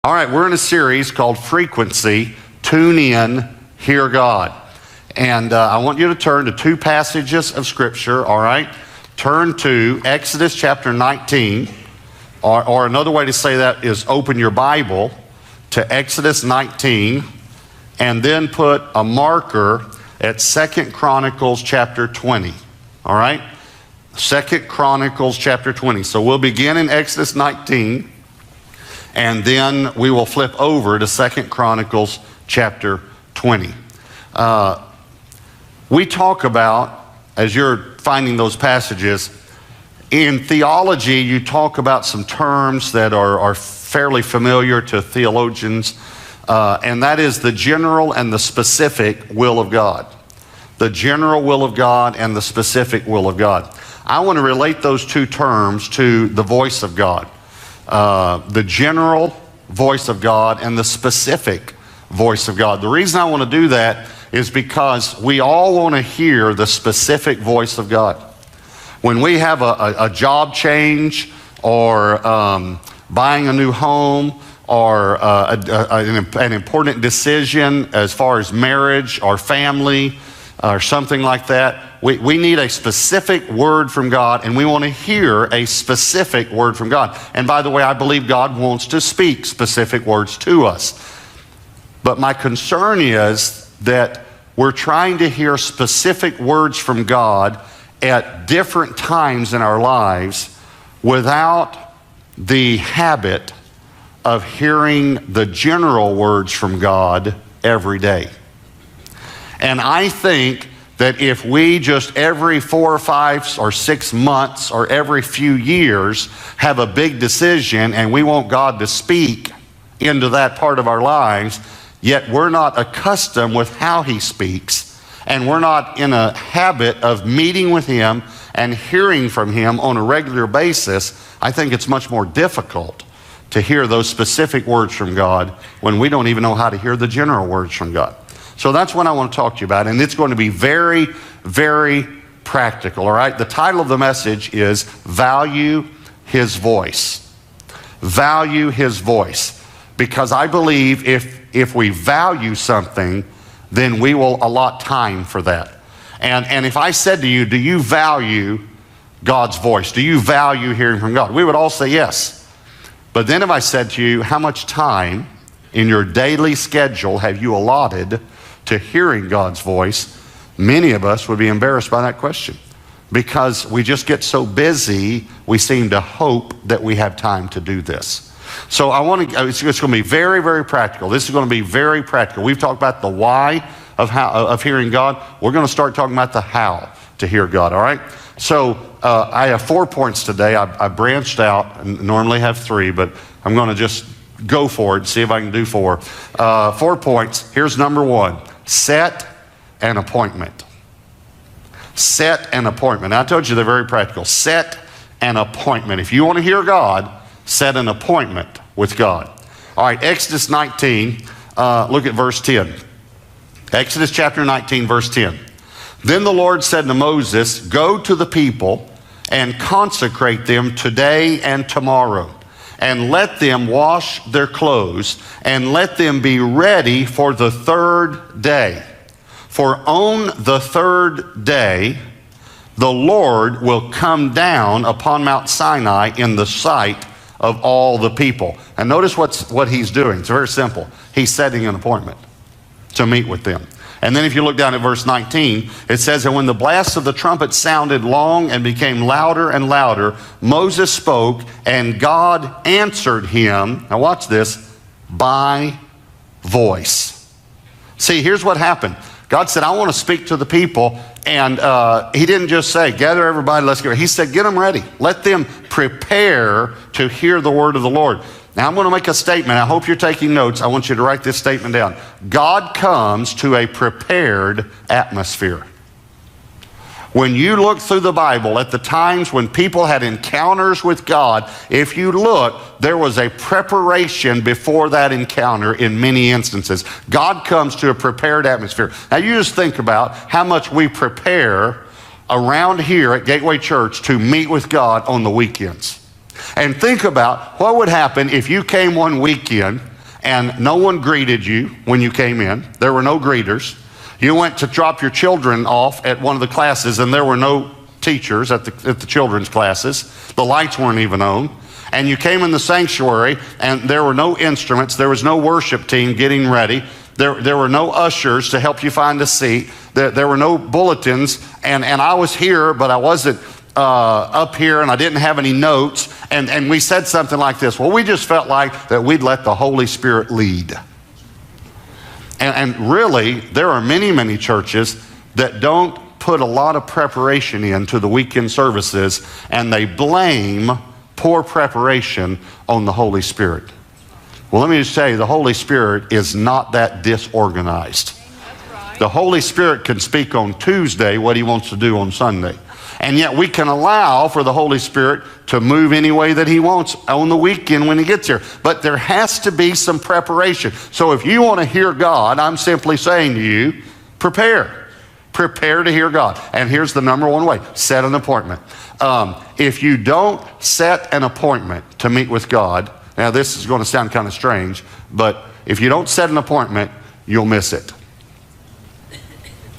All right, we're in a series called Frequency, Tune In, Hear God. And I want you to turn to two passages of Scripture, all right? Turn to Exodus chapter 19, or another way to say that is open your Bible to Exodus 19, and then put a marker at 2 Chronicles chapter 20, all right? 2 Chronicles chapter 20. So we'll begin in Exodus 19, and then we will flip over to 2 Chronicles chapter 20. We talk about, as you're finding those passages, in theology you talk about some terms that are fairly familiar to theologians, and that is the general and the specific will of God. The general will of God and the specific will of God. I want to relate those two terms to the voice of God. The general voice of God and the specific voice of God. The reason I want to do that is because we all want to hear the specific voice of God. When we have a job change, or buying a new home, or an important decision as far as marriage or family or something like that, we need a specific word from God, and we want to hear a specific word from God. And by the way, I believe God wants to speak specific words to us. But my concern is that we're trying to hear specific words from God at different times in our lives without the habit of hearing the general words from God every day. And I think that if we just every 4 or 5 or 6 months or every few years have a big decision and we want God to speak into that part of our lives, yet we're not accustomed with how He speaks, and we're not in a habit of meeting with Him and hearing from Him on a regular basis, I think it's much more difficult to hear those specific words from God when we don't even know how to hear the general words from God. So that's what I want to talk to you about, and it's going to be very, very practical, all right? The title of the message is Value His Voice. Value His voice. Because I believe if we value something, then we will allot time for that. And if I said to you, do you value God's voice? Do you value hearing from God? We would all say yes. But then if I said to you, how much time in your daily schedule have you allotted to hearing God's voice? Many of us would be embarrassed by that question, because we just get so busy, we seem to hope that we have time to do this. So it's going to be very, very practical. This is going to be very practical. We've talked about the why of hearing God. We're going to start talking about the how to hear God, all right? So I have 4 points today. I branched out, and normally have 3, but I'm going to just go for it, see if I can do 4. 4 points. Here's number 1. Set an appointment. Set an appointment. Now, I told you they're very practical. Set an appointment. If you want to hear God, set an appointment with God. All right, Exodus 19, look at verse 10. Exodus chapter 19, verse 10. Then the Lord said to Moses, "Go to the people and consecrate them today and tomorrow, and let them wash their clothes, and let them be ready for the 3rd day. For on the 3rd day, the Lord will come down upon Mount Sinai in the sight of all the people." And notice what he's doing. It's very simple. He's setting an appointment to meet with them. And then if you look down at verse 19, it says, "And when the blast of the trumpet sounded long and became louder and louder, Moses spoke, and God answered him," now watch this, "by voice." See, here's what happened. God said, "I want to speak to the people," and He didn't just say, "Gather everybody, let's get ready." He said, "Get them ready. Let them prepare to hear the word of the Lord." Now, I'm going to make a statement. I hope you're taking notes. I want you to write this statement down. God comes to a prepared atmosphere. When you look through the Bible at the times when people had encounters with God, if you look, there was a preparation before that encounter in many instances. God comes to a prepared atmosphere. Now you just think about how much we prepare around here at Gateway Church to meet with God on the weekends. And think about what would happen if you came one weekend and no one greeted you when you came in. There were no greeters. You went to drop your children off at one of the classes, and there were no teachers at the children's classes. The lights weren't even on. And you came in the sanctuary, and there were no instruments. There was no worship team getting ready. There were no ushers to help you find a seat. There were no bulletins. And I was here, but I wasn't up here, and I didn't have any notes. And we said something like this: well, we just felt like that we'd let the Holy Spirit lead. And really, there are many, many churches that don't put a lot of preparation into the weekend services, and they blame poor preparation on the Holy Spirit. Well, let me just tell you, the Holy Spirit is not that disorganized. The Holy Spirit can speak on Tuesday what he wants to do on Sunday. And yet we can allow for the Holy Spirit to move any way that he wants on the weekend when he gets here. But there has to be some preparation. So if you want to hear God, I'm simply saying to you, prepare. Prepare to hear God. And here's the number one way: set an appointment. If you don't set an appointment to meet with God, now this is going to sound kind of strange, but if you don't set an appointment, you'll miss it.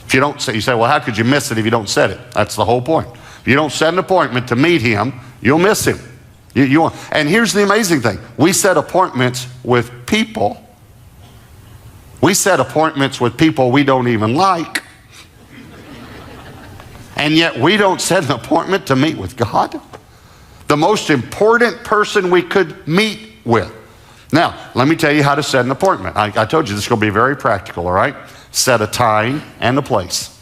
If you don't set, you say, well, how could you miss it if you don't set it? That's the whole point. If you don't set an appointment to meet him, you'll miss him. And here's the amazing thing: we set appointments with people. We set appointments with people we don't even like. And yet we don't set an appointment to meet with God, the most important person we could meet with. Now, let me tell you how to set an appointment. I told you this is going to be very practical, all right? Set a time and a place.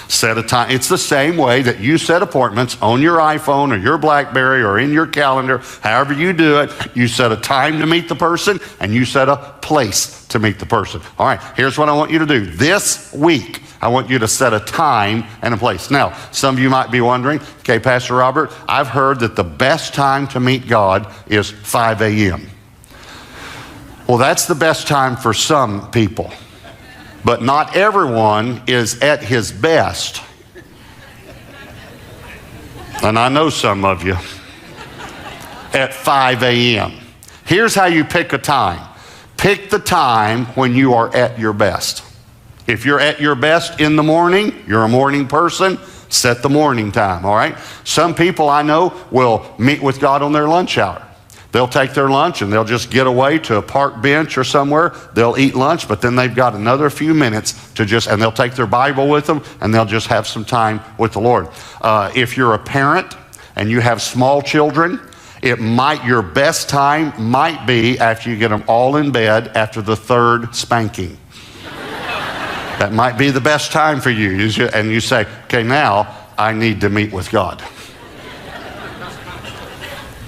Set a time. It's the same way that you set appointments on your iPhone or your BlackBerry or in your calendar. However you do it, you set a time to meet the person and you set a place to meet the person. All right, here's what I want you to do. This week, I want you to set a time and a place. Now, some of you might be wondering, okay, Pastor Robert, I've heard that the best time to meet God is 5 a.m. Well, that's the best time for some people. But not everyone is at his best. And I know some of you at 5 a.m. Here's how you pick a time. Pick the time when you are at your best. If you're at your best in the morning, you're a morning person, set the morning time, all right? Some people I know will meet with God on their lunch hour. They'll take their lunch and they'll just get away to a park bench or somewhere. They'll eat lunch, but then they've got another few minutes to and they'll take their Bible with them and they'll just have some time with the Lord. If you're a parent and you have small children, your best time might be after you get them all in bed after the third spanking. That might be the best time for you. And you say, okay, now I need to meet with God.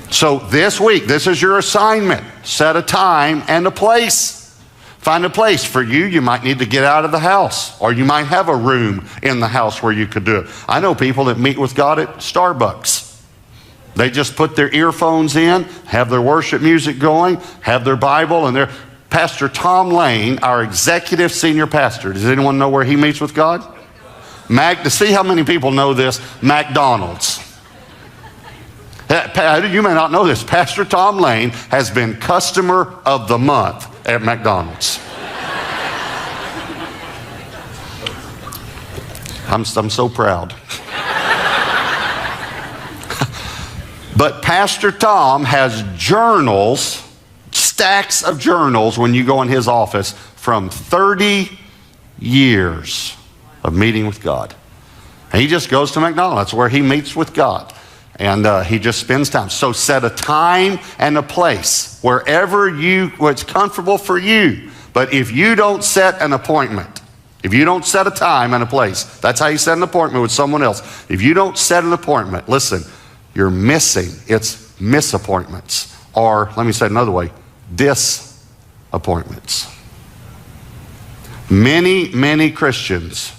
So this week, this is your assignment. Set a time and a place. Find a place. For you might need to get out of the house, or you might have a room in the house where you could do it. I know people that meet with God at Starbucks. They just put their earphones in, have their worship music going, have their Bible, and Pastor Tom Lane, our executive senior pastor. Does anyone know where he meets with God? To see how many people know this, McDonald's. You may not know this. Pastor Tom Lane has been customer of the month at McDonald's. I'm so proud. But Pastor Tom has journals, stacks of journals when you go in his office from 30 years of meeting with God. And he just goes to McDonald's. That's where he meets with God. And he just spends time. So set a time and a place wherever what's comfortable for you. But if you don't set an appointment, if you don't set a time and a place, that's how you set an appointment with someone else. If you don't set an appointment, listen, you're missing. It's misappointments. Or let me say it another way, disappointments. Many, many Christians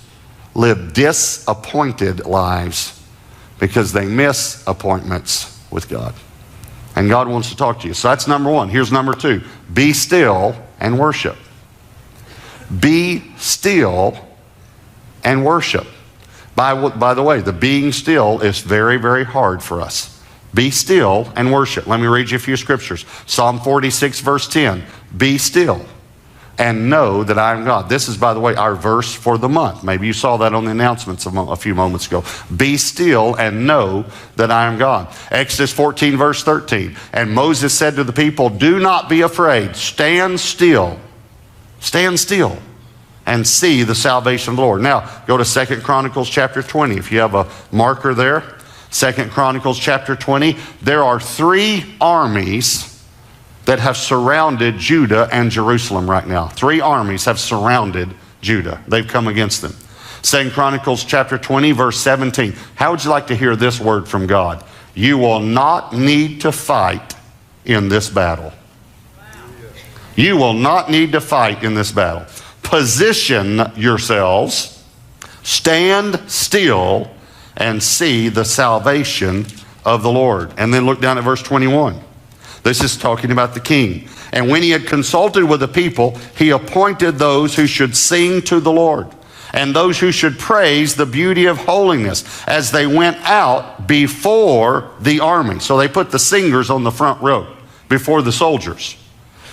live disappointed lives because they miss appointments with God. And God wants to talk to you. So that's number one. Here's number two. Be still and worship. Be still and worship. By the way, the being still is very, very hard for us. Be still and worship. Let me read you a few scriptures. Psalm 46, verse 10. Be still and know that I am God. This is, by the way, our verse for the month. Maybe you saw that on the announcements a few moments ago. Be still and know that I am God. Exodus 14, verse 13. And Moses said to the people, do not be afraid. Stand still. Stand still and see the salvation of the Lord. Now, go to 2 Chronicles chapter 20. If you have a marker there, 2 Chronicles chapter 20. There are 3 armies that have surrounded Judah and Jerusalem right now. 3 armies have surrounded Judah. They've come against them. 2 Chronicles chapter 20, verse 17. How would you like to hear this word from God? You will not need to fight in this battle. You will not need to fight in this battle. Position yourselves, stand still, and see the salvation of the Lord. And then look down at verse 21. This is talking about the king. And when he had consulted with the people, he appointed those who should sing to the Lord and those who should praise the beauty of holiness as they went out before the army. So they put the singers on the front row before the soldiers.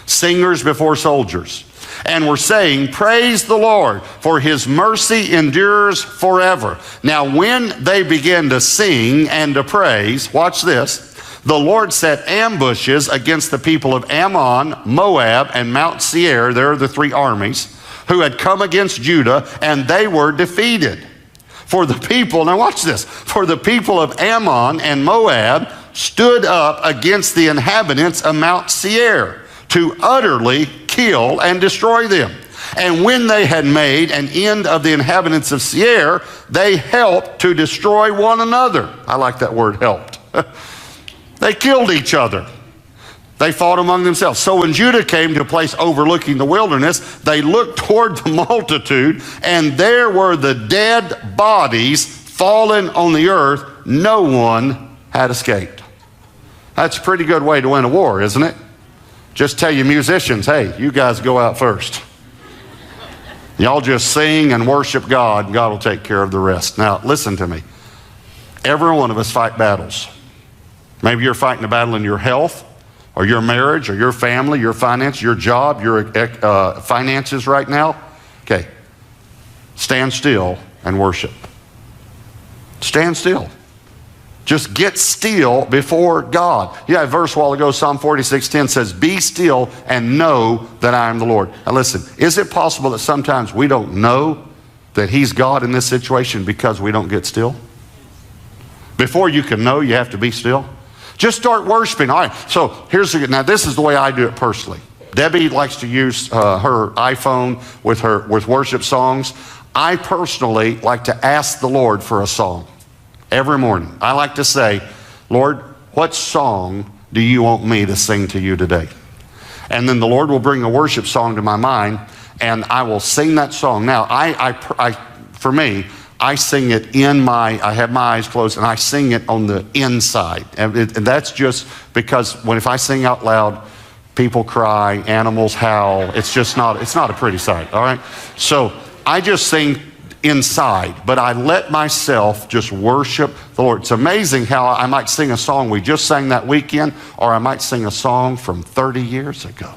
Singers before soldiers. And were saying, praise the Lord, for his mercy endures forever. Now when they began to sing and to praise, watch this, the Lord set ambushes against the people of Ammon, Moab, and Mount Seir. There are the 3 armies who had come against Judah, and they were defeated. For the people, now watch this, for the people of Ammon and Moab stood up against the inhabitants of Mount Seir to utterly kill and destroy them. And when they had made an end of the inhabitants of Seir, they helped to destroy one another. I like that word, helped. They killed each other. They fought among themselves. So when Judah came to a place overlooking the wilderness, they looked toward the multitude, and there were the dead bodies fallen on the earth. No one had escaped. That's a pretty good way to win a war, isn't it? Just tell your musicians, hey, you guys go out first. Y'all just sing and worship God, and God will take care of the rest. Now, listen to me. Every one of us fight battles. Maybe you're fighting a battle in your health, or your marriage, or your family, your finance, your job, your finances right now. Okay, stand still and worship. Stand still. Just get still before God. Yeah, a verse a while ago, Psalm 46:10 says, be still and know that I am the Lord. Now listen, is it possible that sometimes we don't know that he's God in this situation because we don't get still? Before you can know, you have to be still. Just start worshiping. All right, so now this is the way I do it personally. Debbie likes to use her iPhone with worship songs. I personally like to ask the Lord for a song every morning. I like to say, Lord, what song do you want me to sing to you today? And then the Lord will bring a worship song to my mind, and I will sing that song. Now, for me, I sing it I have my eyes closed, and I sing it on the inside. And that's just because if I sing out loud, people cry, animals howl. It's not a pretty sight, all right? So I just sing inside, but I let myself just worship the Lord. It's amazing how I might sing a song we just sang that weekend, or I might sing a song from 30 years ago.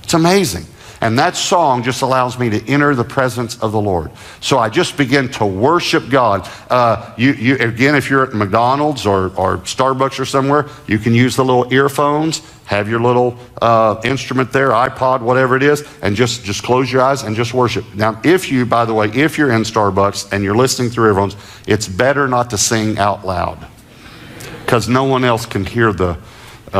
It's amazing. And that song just allows me to enter the presence of the Lord. So I just begin to worship God. Again, if you're at McDonald's or Starbucks or somewhere, you can use the little earphones, have your little instrument there, iPod, whatever it is, and just close your eyes and just worship. Now, if you're in Starbucks and you're listening through earphones, it's better not to sing out loud because no one else can hear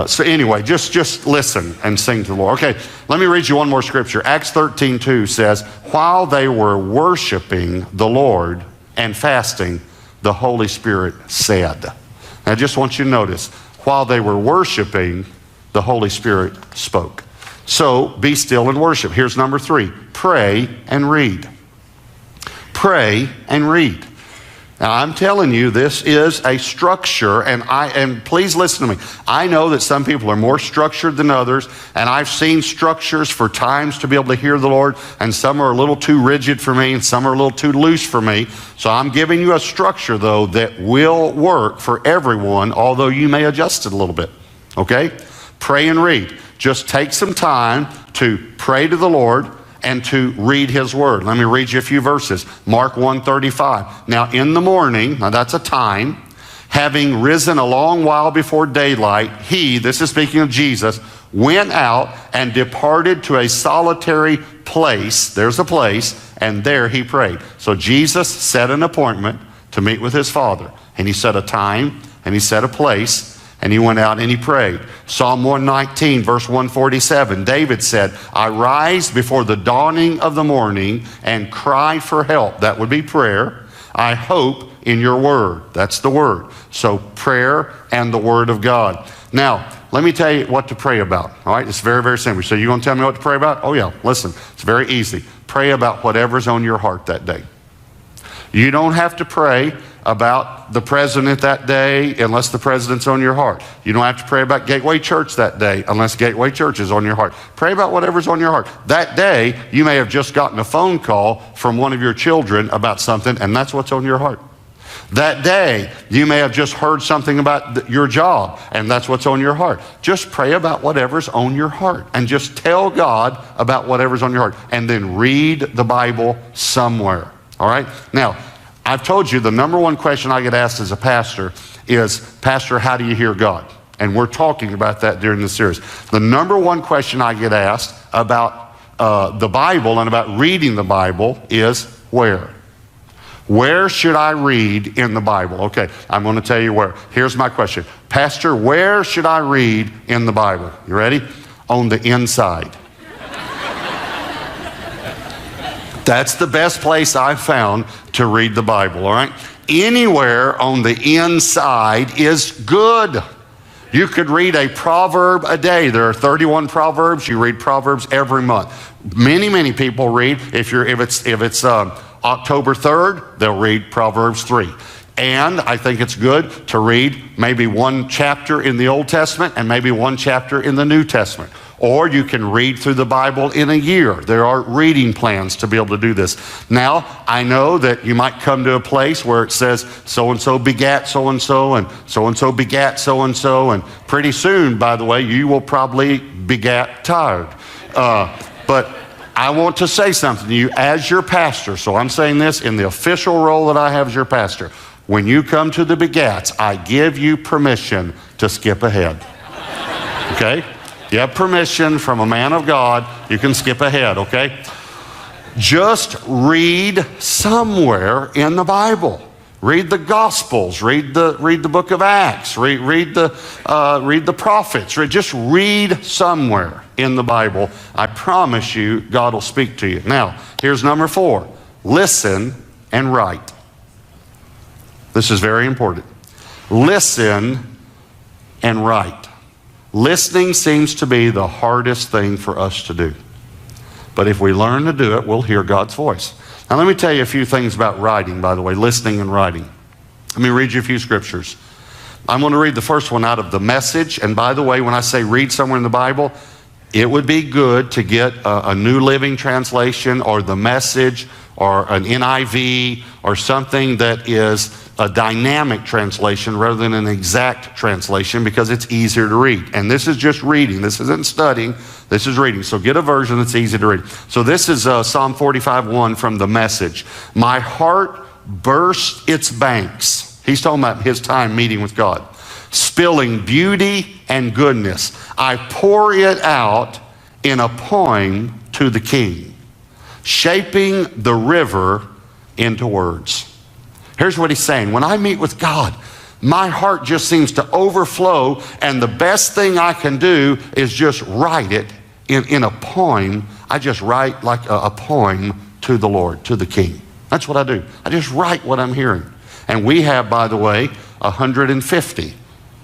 so anyway, just listen and sing to the Lord. Okay, let me read you one more scripture. Acts 13:2 says, while they were worshiping the Lord and fasting, the Holy Spirit said. Now, I just want you to notice, while they were worshiping, the Holy Spirit spoke. So be still and worship. Here's number 3, pray and read. Pray and read. Now, I'm telling you, this is a structure, and please listen to me. I know that some people are more structured than others, and I've seen structures for times to be able to hear the Lord, and some are a little too rigid for me, and some are a little too loose for me. So I'm giving you a structure, though, that will work for everyone, although you may adjust it a little bit, okay? Pray and read. Just take some time to pray to the Lord and to read his word. Let me read you a few verses. Mark 1:35. Now in the morning, now that's a time, having risen a long while before daylight, he, this is speaking of Jesus, went out and departed to a solitary place. There's a place, and there he prayed. So Jesus set an appointment to meet with his Father. And he set a time, and he set a place, and he went out and he prayed. Psalm 119, verse 147, David said, I rise before the dawning of the morning and cry for help. That would be prayer. I hope in your word. That's the word. So prayer and the word of God. Now, let me tell you what to pray about. All right, it's very, very simple. So you're going to tell me what to pray about? Oh yeah, listen, it's very easy. Pray about whatever's on your heart that day. You don't have to pray about the president that day unless the president's on your heart. You don't have to pray about Gateway Church that day unless Gateway Church is on your heart. Pray about whatever's on your heart. That day, you may have just gotten a phone call from one of your children about something, and that's what's on your heart. That day, you may have just heard something about your job, and that's what's on your heart. Just pray about whatever's on your heart, and just tell God about whatever's on your heart, and then read the Bible somewhere. All right? Now, I've told you the number one question I get asked as a pastor is, Pastor, how do you hear God? And we're talking about that during the series. The number one question I get asked about the Bible and about reading the Bible is where? Where should I read in the Bible? Okay, I'm going to tell you where. Here's my question. Pastor, where should I read in the Bible? You ready? On the inside. That's the best place I've found to read the Bible, all right? Anywhere on the inside is good. You could read a proverb a day. There are 31 proverbs. You read proverbs every month. Many people read, if it's October 3rd, they'll read Proverbs 3. And I think it's good to read maybe one chapter in the Old Testament and maybe one chapter in the New Testament. Or you can read through the Bible in a year. There are reading plans to be able to do this. Now, I know that you might come to a place where it says so-and-so begat so-and-so and so-and-so begat so-and-so. And pretty soon, by the way, you will probably begat tired. But I want to say something to you as your pastor. So I'm saying this in the official role that I have as your pastor. When you come to the begats, I give you permission to skip ahead. Okay? You have permission from a man of God, you can skip ahead, okay? Just read somewhere in the Bible. Read the Gospels, read the book of Acts, read the prophets. Just read somewhere in the Bible. I promise you, God will speak to you. Now, here's number 4. Listen and write. This is very important. Listen and write. Listening seems to be the hardest thing for us to do. But if we learn to do it, we'll hear God's voice. Now let me tell you a few things about writing, by the way, listening and writing. Let me read you a few scriptures. I'm going to read the first one out of the Message. And by the way, when I say read somewhere in the Bible, it would be good to get a New Living Translation or the Message or an NIV or something that is a dynamic translation rather than an exact translation, because it's easier to read. And this is just reading. This isn't studying. This is reading. So get a version that's easy to read. So this is Psalm 45:1 from the Message. My heart burst its banks. He's talking about his time meeting with God. Spilling beauty and goodness. I pour it out in a poem to the King, shaping the river into words. Here's what he's saying. When I meet with God, my heart just seems to overflow, and the best thing I can do is just write it in a poem. I just write like a poem to the Lord, to the King. That's what I do. I just write what I'm hearing. And we have, by the way, 150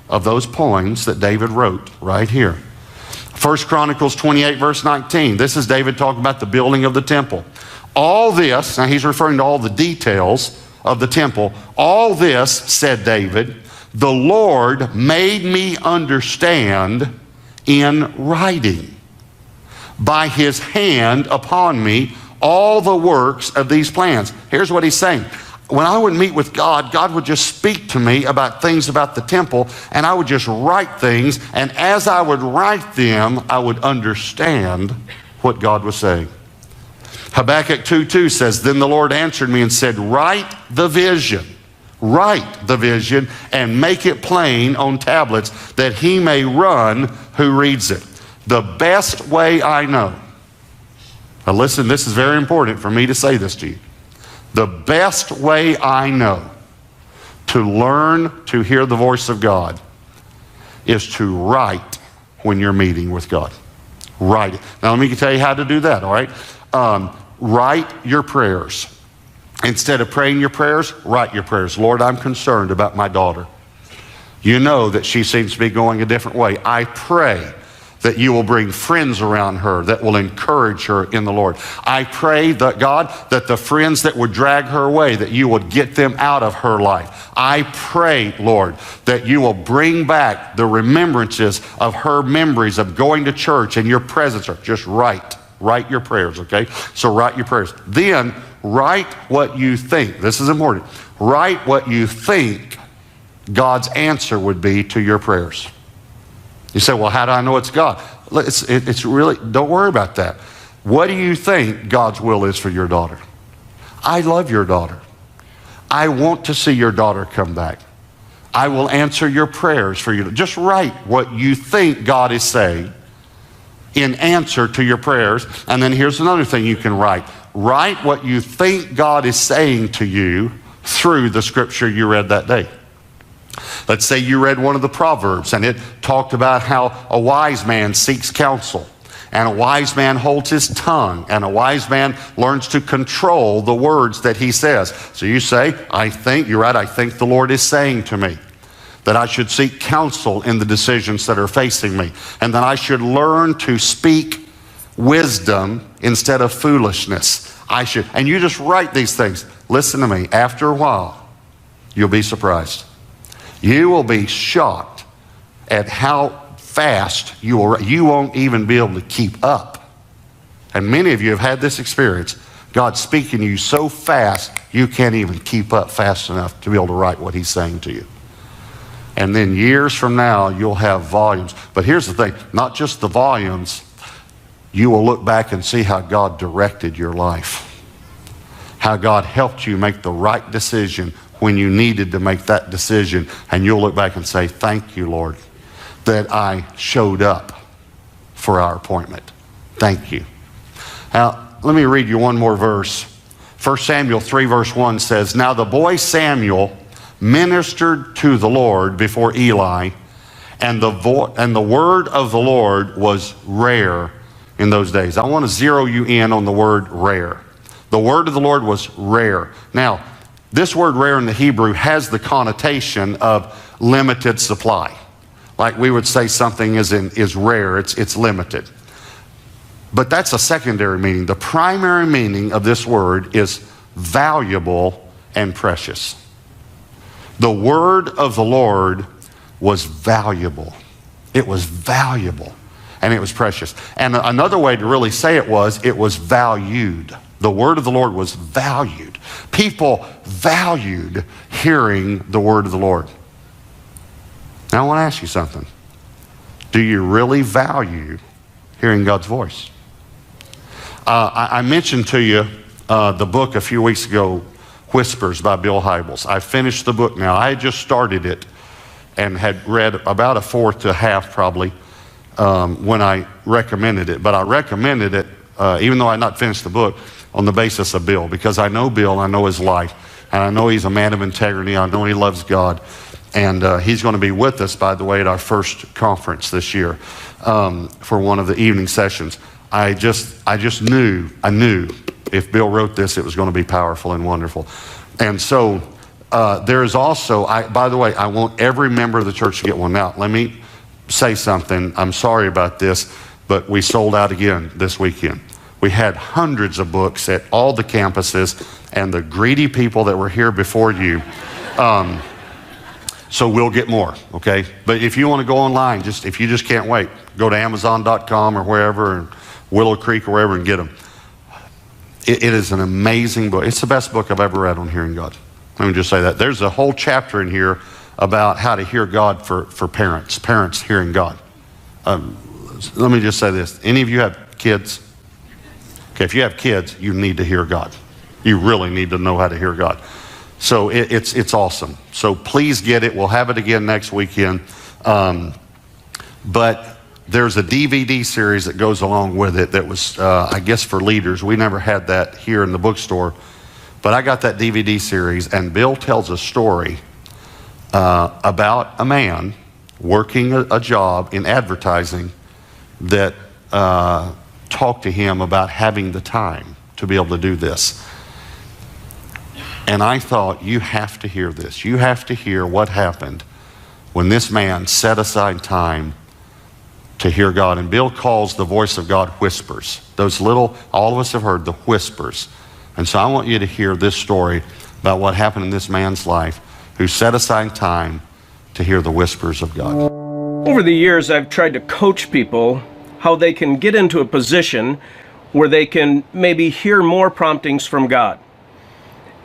of those poems that David wrote right here. 1 Chronicles 28, verse 19. This is David talking about the building of the temple. All this, now he's referring to all the details of the temple. All this, said David, the Lord made me understand in writing, by his hand upon me, all the works of these plans. Here's what he's saying. when I would meet with God, God would just speak to me about things about the temple, and I would just write things, and as I would write them, I would understand what God was saying. Habakkuk 2:2 says, then the Lord answered me and said, write the vision, and make it plain on tablets, that he may run who reads it. The best way I know. Now listen, this is very important for me to say this to you. The best way I know to learn to hear the voice of God is to write when you're meeting with God. Write it. Now let me tell you how to do that, all right? Write your prayers. Instead of praying your prayers, write your prayers. Lord, I'm concerned about my daughter. You know that she seems to be going a different way. I pray that you will bring friends around her that will encourage her in the Lord. I pray that, God, that the friends that would drag her away, that you would get them out of her life. I pray, Lord, that you will bring back the remembrances of her memories of going to church and your presence. Just write your prayers, okay? So write your prayers. Then write what you think. This is important. Write what you think God's answer would be to your prayers. You say, well, how do I know it's God? It's really, don't worry about that. What do you think God's will is for your daughter? I love your daughter. I want to see your daughter come back. I will answer your prayers for you. Just write what you think God is saying in answer to your prayers. And then here's another thing you can write. Write what you think God is saying to you through the scripture you read that day. Let's say you read one of the Proverbs and it talked about how a wise man seeks counsel, and a wise man holds his tongue, and a wise man learns to control the words that he says. So you say, you're right, I think the Lord is saying to me that I should seek counsel in the decisions that are facing me, and that I should learn to speak wisdom instead of foolishness. And you just write these things. Listen to me, after a while, you'll be surprised. You will be shocked at how fast you won't even be able to keep up. And many of you have had this experience. God's speaking to you so fast, you can't even keep up fast enough to be able to write what he's saying to you. And then years from now, you'll have volumes. But here's the thing, not just the volumes, you will look back and see how God directed your life. How God helped you make the right decision when you needed to make that decision, and you'll look back and say, thank you, Lord, that I showed up for our appointment. Thank you. Now, let me read you one more verse. 1 Samuel 3 verse 1 says, now the boy Samuel ministered to the Lord before Eli, and the word of the Lord was rare in those days. I want to zero you in on the word rare. The word of the Lord was rare. Now, this word rare in the Hebrew has the connotation of limited supply. Like we would say something is rare, it's limited. But that's a secondary meaning. The primary meaning of this word is valuable and precious. The word of the Lord was valuable. It was valuable and it was precious. And another way to really say it was valued. The word of the Lord was valued. People valued hearing the word of the Lord. Now I want to ask you something. Do you really value hearing God's voice? I mentioned to you the book a few weeks ago, Whispers by Bill Hybels. I finished the book now. I had just started it and had read about a fourth to a half probably when I recommended it. But I recommended it, even though I had not finished the book, on the basis of Bill, because I know Bill, I know his life, and I know he's a man of integrity. I know he loves God, and he's going to be with us, by the way, at our first conference this year for one of the evening sessions. I knew if Bill wrote this, it was going to be powerful and wonderful. And so there is also, by the way, I want every member of the church to get one. Now, let me say something. I'm sorry about this, but we sold out again this weekend. We had hundreds of books at all the campuses, and the greedy people that were here before you. So we'll get more, okay? But if you want to go online, if you just can't wait, go to Amazon.com or wherever, and Willow Creek or wherever, and get them. It is an amazing book. It's the best book I've ever read on hearing God. Let me just say that. There's a whole chapter in here about how to hear God for parents hearing God. Let me just say this. Any of you have kids? Okay, if you have kids, you need to hear God. You really need to know how to hear God. So it's awesome. So please get it. We'll have it again next weekend. But there's a DVD series that goes along with it that was, I guess, for leaders. We never had that here in the bookstore. But I got that DVD series, and Bill tells a story about a man working a job in advertising that talked to him about having the time to be able to do this. And I thought, you have to hear this. You have to hear what happened when this man set aside time to hear God. And Bill calls the voice of God whispers. Those little, all of us have heard the whispers. And so I want you to hear this story about what happened in this man's life who set aside time to hear the whispers of God. Over the years, I've tried to coach people how they can get into a position where they can maybe hear more promptings from God.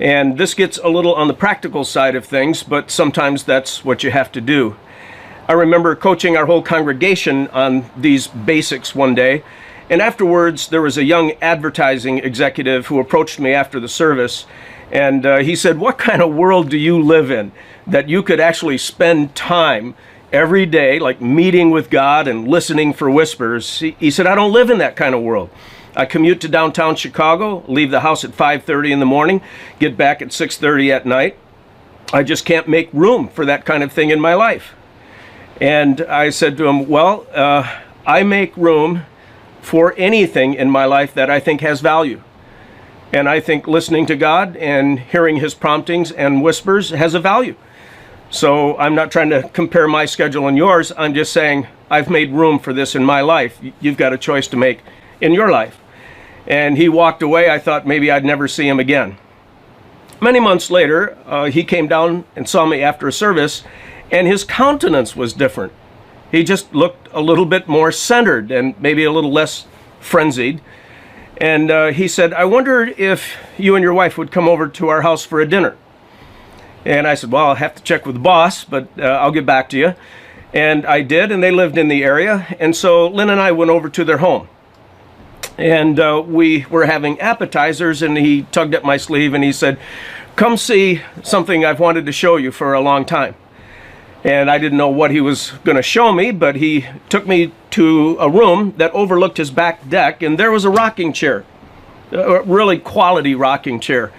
And this gets a little on the practical side of things, but sometimes that's what you have to do. I remember coaching our whole congregation on these basics one day, and afterwards there was a young advertising executive who approached me after the service, and he said, "What kind of world do you live in that you could actually spend time every day, like meeting with God and listening for whispers?" He said, "I don't live in that kind of world. I commute to downtown Chicago, leave the house at 5:30 in the morning, get back at 6:30 at night. I just can't make room for that kind of thing in my life." And I said to him, "Well, I make room for anything in my life that I think has value. And I think listening to God and hearing his promptings and whispers has a value. So I'm not trying to compare my schedule and yours. I'm just saying I've made room for this in my life. You've got a choice to make in your life." And he walked away. I thought maybe I'd never see him again. Many months later, he came down and saw me after a service, and his countenance was different. He just looked a little bit more centered and maybe a little less frenzied. And he said, "I wondered if you and your wife would come over to our house for a dinner." And I said, "Well, I'll have to check with the boss, but I'll get back to you." And I did, and they lived in the area. And so Lynn and I went over to their home. And we were having appetizers, and he tugged at my sleeve and he said, "Come see something I've wanted to show you for a long time." And I didn't know what he was going to show me, but he took me to a room that overlooked his back deck, and there was a rocking chair, a really quality rocking chair.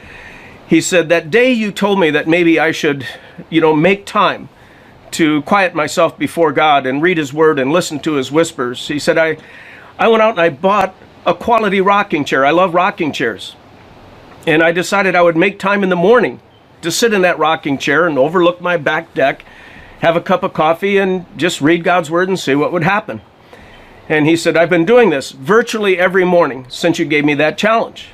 He said, "That day you told me that maybe I should, make time to quiet myself before God and read his word and listen to his whispers." He said, I went out and I bought a quality rocking chair. I love rocking chairs. And I decided I would make time in the morning to sit in that rocking chair and overlook my back deck, have a cup of coffee, and just read God's word and see what would happen. And he said, "I've been doing this virtually every morning since you gave me that challenge."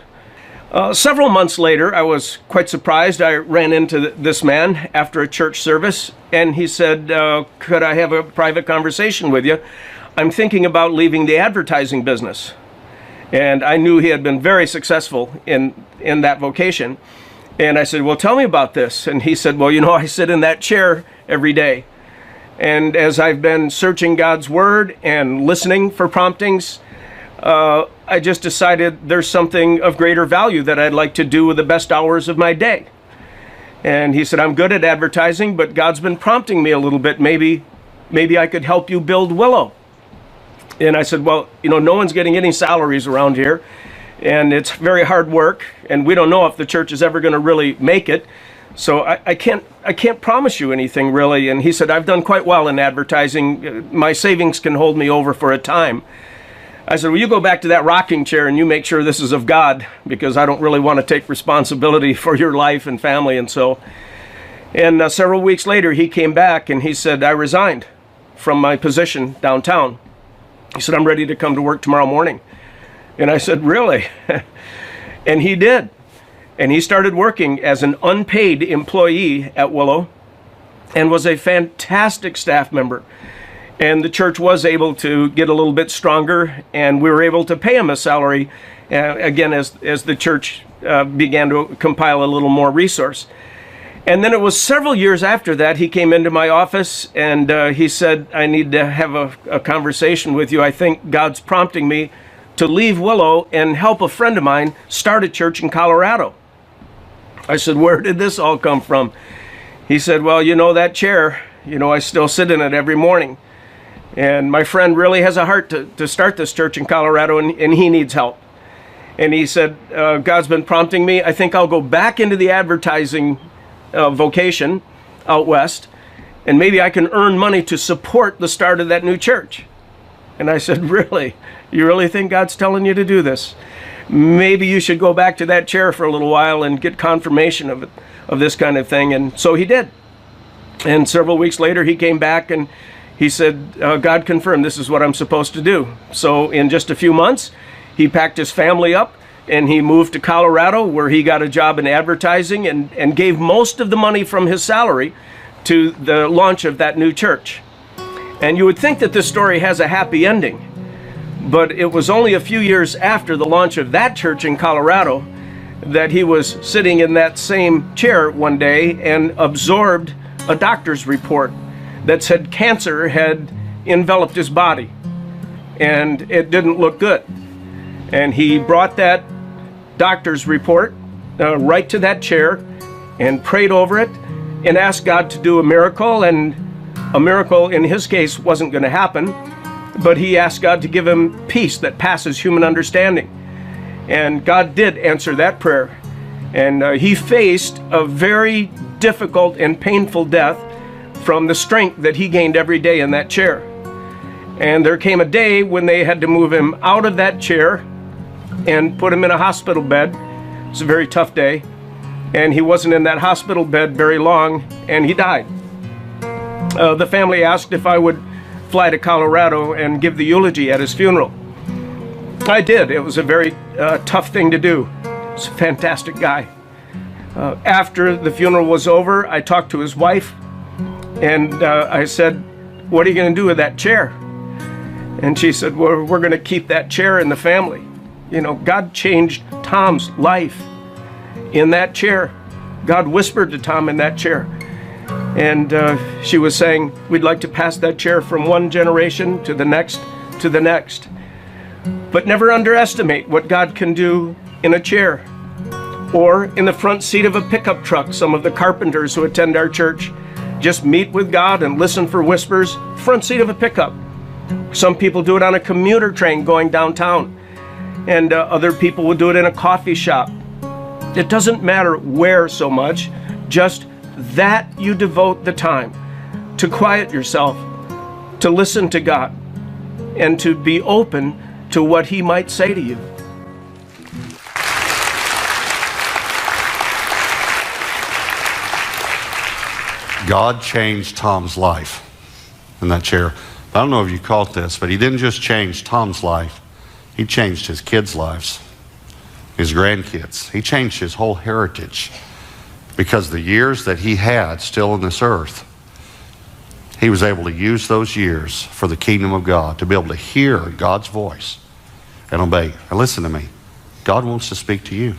Several months later, I was quite surprised. I ran into this man after a church service, and he said, "Could I have a private conversation with you? I'm thinking about leaving the advertising business." And I knew he had been very successful in that vocation. And I said, "Well, tell me about this." And he said, "Well, I sit in that chair every day. And as I've been searching God's word and listening for promptings, I just decided there's something of greater value that I'd like to do with the best hours of my day." And he said, "I'm good at advertising, but God's been prompting me a little bit. Maybe I could help you build Willow." And I said, "Well, no one's getting any salaries around here, and it's very hard work, and we don't know if the church is ever going to really make it. So I can't promise you anything really." And he said, "I've done quite well in advertising. My savings can hold me over for a time." I said, "Well, you go back to that rocking chair and you make sure this is of God, because I don't really want to take responsibility for your life and family." And so, several weeks later, he came back and he said, "I resigned from my position downtown." He said, "I'm ready to come to work tomorrow morning." And I said, "Really?" And he did. And he started working as an unpaid employee at Willow and was a fantastic staff member. And the church was able to get a little bit stronger, and we were able to pay him a salary, again, as the church began to compile a little more resource. And then it was several years after that, he came into my office and he said, I need to have a conversation with you. I think God's prompting me to leave Willow and help a friend of mine start a church in Colorado. I said, where did this all come from? He said, well, you know that chair, I still sit in it every morning. And my friend really has a heart to start this church in Colorado, and he needs help. And he said, God's been prompting me. I think I'll go back into the advertising vocation out west, and maybe I can earn money to support the start of that new church. And I said, really? You really think God's telling you to do this? Maybe you should go back to that chair for a little while and get confirmation of this kind of thing. And so he did. And several weeks later, he came back and he said, God confirmed this is what I'm supposed to do. So in just a few months, he packed his family up and he moved to Colorado, where he got a job in advertising and gave most of the money from his salary to the launch of that new church. And you would think that this story has a happy ending, but it was only a few years after the launch of that church in Colorado that he was sitting in that same chair one day and absorbed a doctor's report that said cancer had enveloped his body and it didn't look good. And he brought that doctor's report right to that chair and prayed over it and asked God to do a miracle. And a miracle in his case wasn't going to happen, but he asked God to give him peace that passes human understanding. And God did answer that prayer. And he faced a very difficult and painful death from the strength that he gained every day in that chair. And there came a day when they had to move him out of that chair and put him in a hospital bed. It was a very tough day. And he wasn't in that hospital bed very long, and he died. The family asked if I would fly to Colorado and give the eulogy at his funeral. I did. It was a very tough thing to do. He's a fantastic guy. After the funeral was over, I talked to his wife, and I said, what are you going to do with that chair? And she said, well, we're going to keep that chair in the family. God changed Tom's life in that chair. God whispered to Tom in that chair. And she was saying, we'd like to pass that chair from one generation to the next to the next. But never underestimate what God can do in a chair or in the front seat of a pickup truck. Some of the carpenters who attend our church just meet with God and listen for whispers, front seat of a pickup. Some people do it on a commuter train going downtown, and other people will do it in a coffee shop. It doesn't matter where so much, just that you devote the time to quiet yourself, to listen to God, and to be open to what He might say to you. God changed Tom's life in that chair. I don't know if you caught this, but He didn't just change Tom's life. He changed his kids' lives, his grandkids. He changed his whole heritage, because the years that he had still on this earth, he was able to use those years for the kingdom of God, to be able to hear God's voice and obey. And listen to me, God wants to speak to you.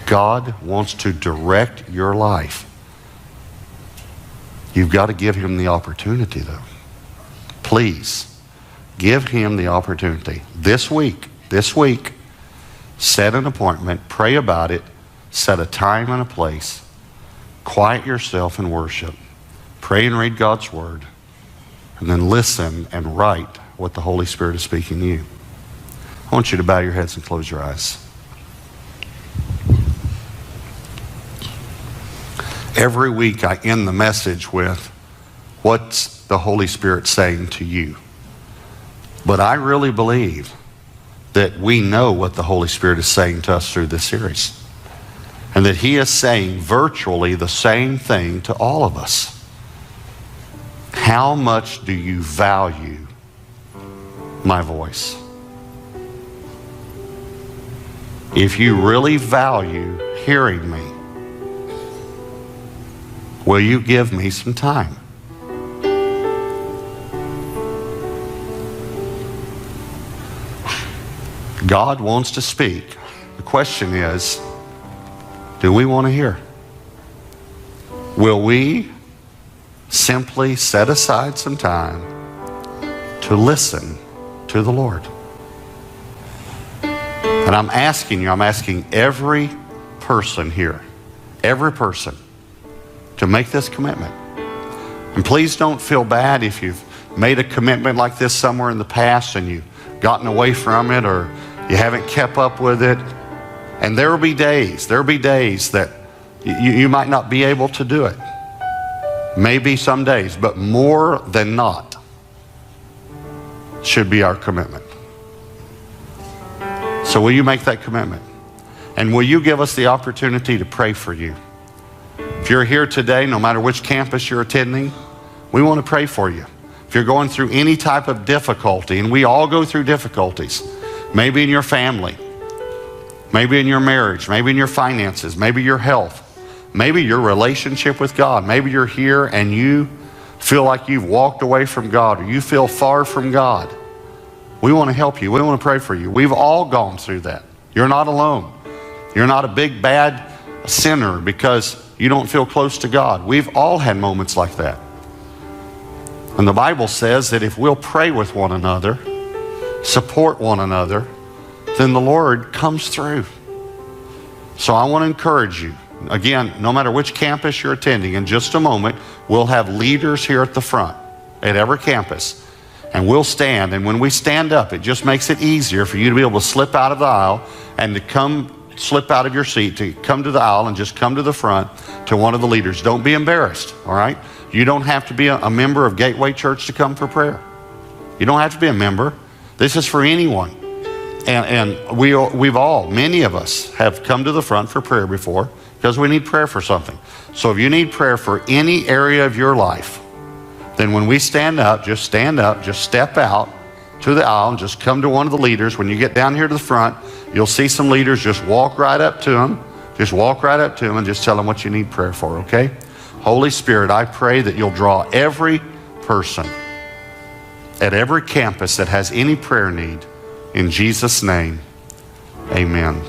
God wants to direct your life. You've got to give Him the opportunity, though. Please, give Him the opportunity. This week, set an appointment, pray about it, set a time and a place, quiet yourself and worship, pray and read God's Word, and then listen and write what the Holy Spirit is speaking to you. I want you to bow your heads and close your eyes. Every week I end the message with, what's the Holy Spirit saying to you? But I really believe that we know what the Holy Spirit is saying to us through this series, and that He is saying virtually the same thing to all of us. How much do you value my voice? If you really value hearing me, will you give me some time? God wants to speak. The question is, do we want to hear? Will we simply set aside some time to listen to the Lord? And I'm asking every person here, every person, to make this commitment. And please don't feel bad if you've made a commitment like this somewhere in the past and you've gotten away from it or you haven't kept up with it. And there will be days that you might not be able to do it. Maybe some days, but more than not should be our commitment. So will you make that commitment? And will you give us the opportunity to pray for you? If you're here today, no matter which campus you're attending, we want to pray for you. If you're going through any type of difficulty, and we all go through difficulties, maybe in your family, maybe in your marriage, maybe in your finances, maybe your health, maybe your relationship with God, maybe you're here and you feel like you've walked away from God or you feel far from God. We want to help you. We want to pray for you. We've all gone through that. You're not alone. You're not a big bad sinner because you don't feel close to God. We've all had moments like that. And the Bible says that if we'll pray with one another, support one another, then the Lord comes through. So I want to encourage you. Again, no matter which campus you're attending, in just a moment, we'll have leaders here at the front at every campus. And we'll stand. And when we stand up, it just makes it easier for you to be able to slip out of the aisle and to slip out of your seat, to come to the aisle and just come to the front to one of the leaders. Don't be embarrassed, all right? You don't have to be a member of Gateway Church to come for prayer. You don't have to be a member. This is for anyone. And many of us have come to the front for prayer before because we need prayer for something. So if you need prayer for any area of your life, then when we stand up, just step out to the aisle and just come to one of the leaders. When you get down here to the front, you'll see some leaders. Just walk right up to them. Just walk right up to them and just tell them what you need prayer for, okay? Holy Spirit, I pray that you'll draw every person at every campus that has any prayer need. In Jesus' name, amen.